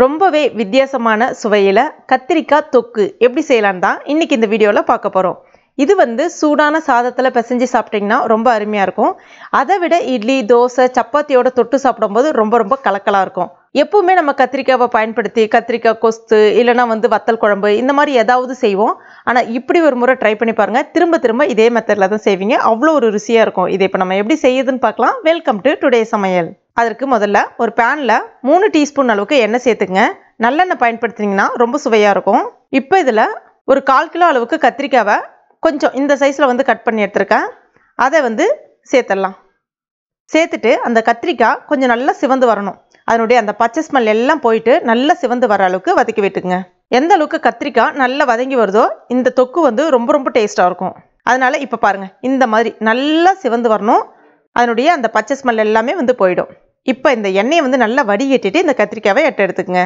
ரொம்பவே வித்தியாசமான சுவையில கத்திரிக்காய் தொக்கு எப்படி செய்யலாம்னு தான் இன்னைக்கு இந்த வீடியோல பார்க்க போறோம். இது சூடான சாதத்துல பிசைஞ்சு சாப்பிட்டீங்கன்னா ரொம்ப அருமையா இருக்கும். அதை விட இட்லி, தோசை, சப்பாத்தியோட தொட்டு சாப்பிடும்போது ரொம்ப கலக்கலா இருக்கும். எப்பவுமே நம்ம கத்திரிக்காவை பயன்படுத்தி கத்திரிக்காய் கொஸ்து இல்லைன்னா வத்தல் குழம்பு இந்த மாதிரி ஏதாவது செய்வோம். ஆனால் இப்படி ஒரு முறை ட்ரை பண்ணி பாருங்க. திரும்ப இதே மெத்தடில் தான் செய்வீங்க. அவ்வளோ ஒரு ருசியாக இருக்கும். இதை இப்போ நம்ம எப்படி செய்யுதுன்னு பார்க்கலாம். வெல்கம் டு டுடே சமையல். அதற்கு முதல்ல ஒரு பேனில் 3 டீஸ்பூன் அளவுக்கு எண்ணெய் சேர்த்துங்க. நல்லெண்ணெய் பயன்படுத்தினீங்கன்னா ரொம்ப சுவையாக இருக்கும். இப்போ இதில் ஒரு 1/4 கிலோ அளவுக்கு கத்திரிக்காவை கொஞ்சம் இந்த சைஸில் கட் பண்ணி எடுத்துருக்கேன். அதை சேர்த்துடலாம். சேர்த்துட்டு அந்த கத்திரிக்காய் கொஞ்சம் நல்லா சிவந்து வரணும். அதனுடைய அந்த பச்சை ஸ்மெல் எல்லாம் போயிட்டு நல்லா சிவந்து வர அளவுக்கு வதக்கி விட்டுக்குங்க. எந்த அளவுக்கு கத்திரிக்காய் நல்லா வதங்கி வருதோ இந்த தொக்கு ரொம்ப டேஸ்ட்டாக இருக்கும். அதனால இப்போ பாருங்க, இந்த மாதிரி நல்லா சிவந்து வரணும். அதனுடைய அந்த பச்சை ஸ்மெல் எல்லாமே போயிடும். இப்போ இந்த எண்ணெயை நல்லா வடிகட்டிட்டு இந்த கத்திரிக்காவை எடுத்துக்குங்க.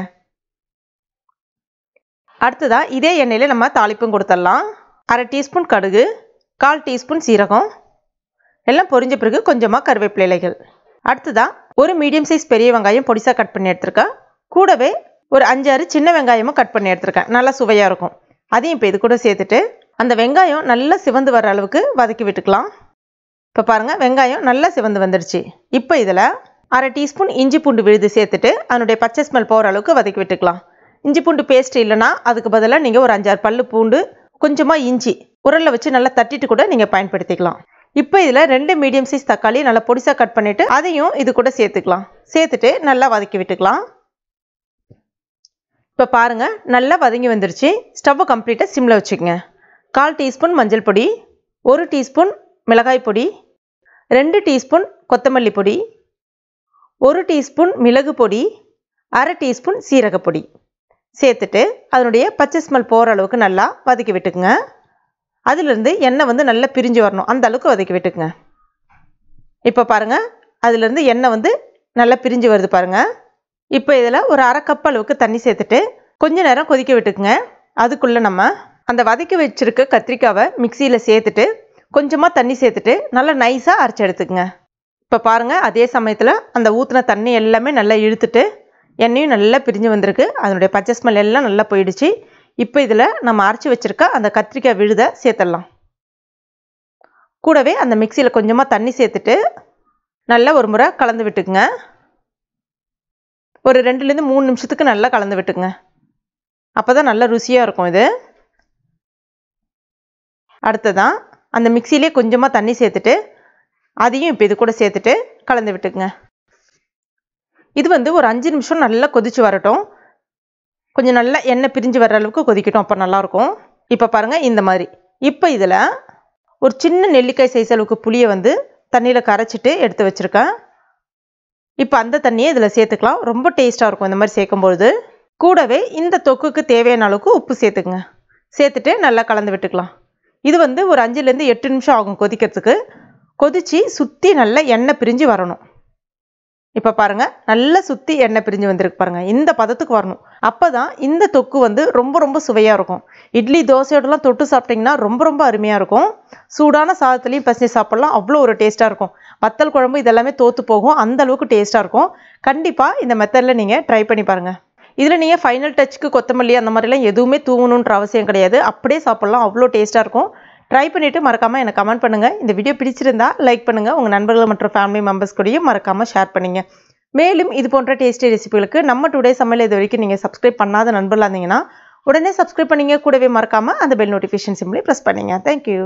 அடுத்ததா இதே எண்ணெயில நம்ம தாளிப்பும் கொடுத்துடலாம். 1/2 டீஸ்பூன் கடுகு, 1/4 டீஸ்பூன் சீரகம் எல்லாம் பொரிஞ்ச பிறகு கொஞ்சமாக கருவேப்பிலை இலைகள். அடுத்ததா ஒரு மீடியம் சைஸ் பெரிய வெங்காயம் பொடிசாக கட் பண்ணி எடுத்துருக்கேன். கூடவே ஒரு 5-6 சின்ன வெங்காயமும் கட் பண்ணி எடுத்துருக்கேன். நல்லா சுவையாக இருக்கும். அதையும் இப்போ இது கூட சேர்த்துட்டு அந்த வெங்காயம் நல்லா சிவந்து வர அளவுக்கு வதக்கி விட்டுக்கலாம். இப்போ பாருங்கள், வெங்காயம் நல்லா சிவந்து வந்துடுச்சு. இப்போ இதில் 1/2 டீஸ்பூன் இஞ்சி பூண்டு விழுது சேர்த்துட்டு அதனுடைய பச்சை ஸ்மெல் போகிற அளவுக்கு வதக்கி விட்டுக்கலாம். இஞ்சி பூண்டு பேஸ்ட் இல்லைன்னா அதுக்கு பதிலாக நீங்கள் ஒரு 5-6 பல்லு பூண்டு, கொஞ்சமாக இஞ்சி உரலில் வச்சு நல்லா தட்டிட்டு கூட நீங்கள் பயன்படுத்திக்கலாம். இப்போ இதில் 2 மீடியம் சைஸ் தக்காளி நல்லா பொடிசாக கட் பண்ணிவிட்டு அதையும் இது கூட சேர்த்துக்கலாம். சேர்த்துட்டு நல்லா வதக்கி விட்டுக்கலாம். இப்போ பாருங்கள், நல்லா வதங்கி வந்துருச்சு. ஸ்டவ்வை கம்ப்ளீட்டாக சிம்மில் வச்சுக்கோங்க. 1/4 டீஸ்பூன் மஞ்சள் பொடி, 1 டீஸ்பூன் மிளகாய் பொடி, 2 டீஸ்பூன் கொத்தமல்லி பொடி, 1 டீஸ்பூன் மிளகு பொடி, 1/2 டீஸ்பூன் சீரகப்பொடி சேர்த்துட்டு அதனுடைய பச்சை ஸ்மெல் போகிற அளவுக்கு நல்லா வதக்கி விட்டுக்குங்க. அதிலிருந்து எண்ணெய் நல்லா பிரிஞ்சு வரணும். அந்த அளவுக்கு வதக்கி விட்டுக்குங்க. இப்போ பாருங்கள், அதிலிருந்து எண்ணெய் நல்லா பிரிஞ்சு வருது பாருங்கள். இப்போ இதில் ஒரு 1/2 கப் அளவுக்கு தண்ணி சேர்த்துட்டு கொஞ்சம் நேரம் கொதிக்க விட்டுக்குங்க. அதுக்குள்ளே நம்ம அந்த வதக்கி வச்சுருக்க கத்திரிக்காவை மிக்சியில் சேர்த்துட்டு கொஞ்சமாக தண்ணி சேர்த்துட்டு நல்லா நைஸாக அரைச்சி எடுத்துக்குங்க. இப்போ பாருங்கள், அதே சமயத்தில் அந்த ஊற்றின தண்ணி எல்லாமே நல்லா இழுத்துட்டு எண்ணெயும் நல்லா பிரிஞ்சு வந்திருக்கு. அதனுடைய பச்சை ஸ்மெல் எல்லாம் நல்லா போயிடுச்சு. இப்போ இதில் நம்ம அரைச்சி வச்சுருக்க அந்த கத்திரிக்காய் விழுதை சேர்த்துடலாம். கூடவே அந்த மிக்சியில் கொஞ்சமாக தண்ணி சேர்த்துட்டு நல்லா ஒரு முறை கலந்து விட்டுக்குங்க. ஒரு 2லேருந்து 3 நிமிஷத்துக்கு நல்லா கலந்து விட்டுக்குங்க. அப்போ தான் நல்லா ருசியாக இருக்கும் இது. அடுத்ததான் அந்த மிக்சியிலே கொஞ்சமாக தண்ணி சேர்த்துட்டு அதையும் இப்போ இது கூட சேர்த்துட்டு கலந்து விட்டுக்குங்க. இது ஒரு 5 நிமிஷம் நல்லா கொதிச்சு வரட்டும். கொஞ்சம் நல்லா எண்ணெய் பிரிஞ்சு வர அளவுக்கு கொதிக்கட்டும். அப்போ நல்லாயிருக்கும். இப்போ பாருங்கள், இந்த மாதிரி. இப்போ இதில் ஒரு சின்ன நெல்லிக்காய் சைஸ் அளவுக்கு புளியை தண்ணியில் கரைச்சிட்டு எடுத்து வச்சுருக்கேன். இப்போ அந்த தண்ணியை இதில் சேர்த்துக்கலாம். ரொம்ப டேஸ்ட்டாக இருக்கும் இந்த மாதிரி சேர்க்கும்பொழுது. கூடவே இந்த தொக்குக்கு தேவையான அளவுக்கு உப்பு சேர்த்துக்குங்க. சேர்த்துட்டு நல்லா கலந்து விட்டுக்கலாம். இது ஒரு 5லேருந்து 8 நிமிஷம் ஆகும் கொதிக்கிறதுக்கு. கொதித்து சுற்றி நல்லா எண்ணெய் பிரிஞ்சு வரணும். இப்போ பாருங்கள், நல்லா சுற்றி எண்ணெய் பிரிஞ்சு வந்திருக்கு பாருங்கள். இந்த பதத்துக்கு வரணும். அப்போ தான் இந்த தொக்கு ரொம்ப சுவையாக இருக்கும். இட்லி, தோசையோடலாம் தொட்டு சாப்பிட்டிங்கன்னா ரொம்ப அருமையாக இருக்கும். சூடான சாதத்துலேயும் பிசைஞ்சு சாப்பிட்லாம். அவ்வளோ ஒரு டேஸ்ட்டாக இருக்கும். வத்தல் குழம்பு இதெல்லாமே தோற்று போகும். அந்த அளவுக்கு டேஸ்ட்டாக இருக்கும். கண்டிப்பாக இந்த மெத்தடில் நீங்கள் ட்ரை பண்ணி பாருங்கள். இதில் நீங்கள் ஃபைனல் டச்சுக்கு கொத்தமல்லி அந்த மாதிரிலாம் எதுவுமே தூவணுன்ற அவசியம் கிடையாது. அப்படியே சாப்பிட்லாம். அவ்வளோ டேஸ்ட்டாக இருக்கும். ட்ரை பண்ணிவிட்டு மறக்காமல் எனக்கு கமெண்ட் பண்ணுங்கள். இந்த வீடியோ பிடிச்சிருந்தா லைக் பண்ணுங்கள். உங்கள் நண்பர்கள் மற்றும் ஃபேமிலி மெம்பர்ஸ் கூடயும் மறக்காமல் ஷேர் பண்ணுங்க. மேலும் இது போன்ற டேஸ்டி ரெசிபிகளுக்கு நம்ம டுடே சமையல் இது வரைக்கும் நீங்கள் சப்ஸ்கிரைப் பண்ணாத நண்பர்களாக இருந்தீங்கன்னா உடனே சப்ஸ்கிரைப் பண்ணிங்க. கூடவே மறக்காமல் அந்த பெல் நோட்டிஃபிகேஷன் சிம்பிளை ப்ரெஸ் பண்ணுங்க. தேங்க்யூ.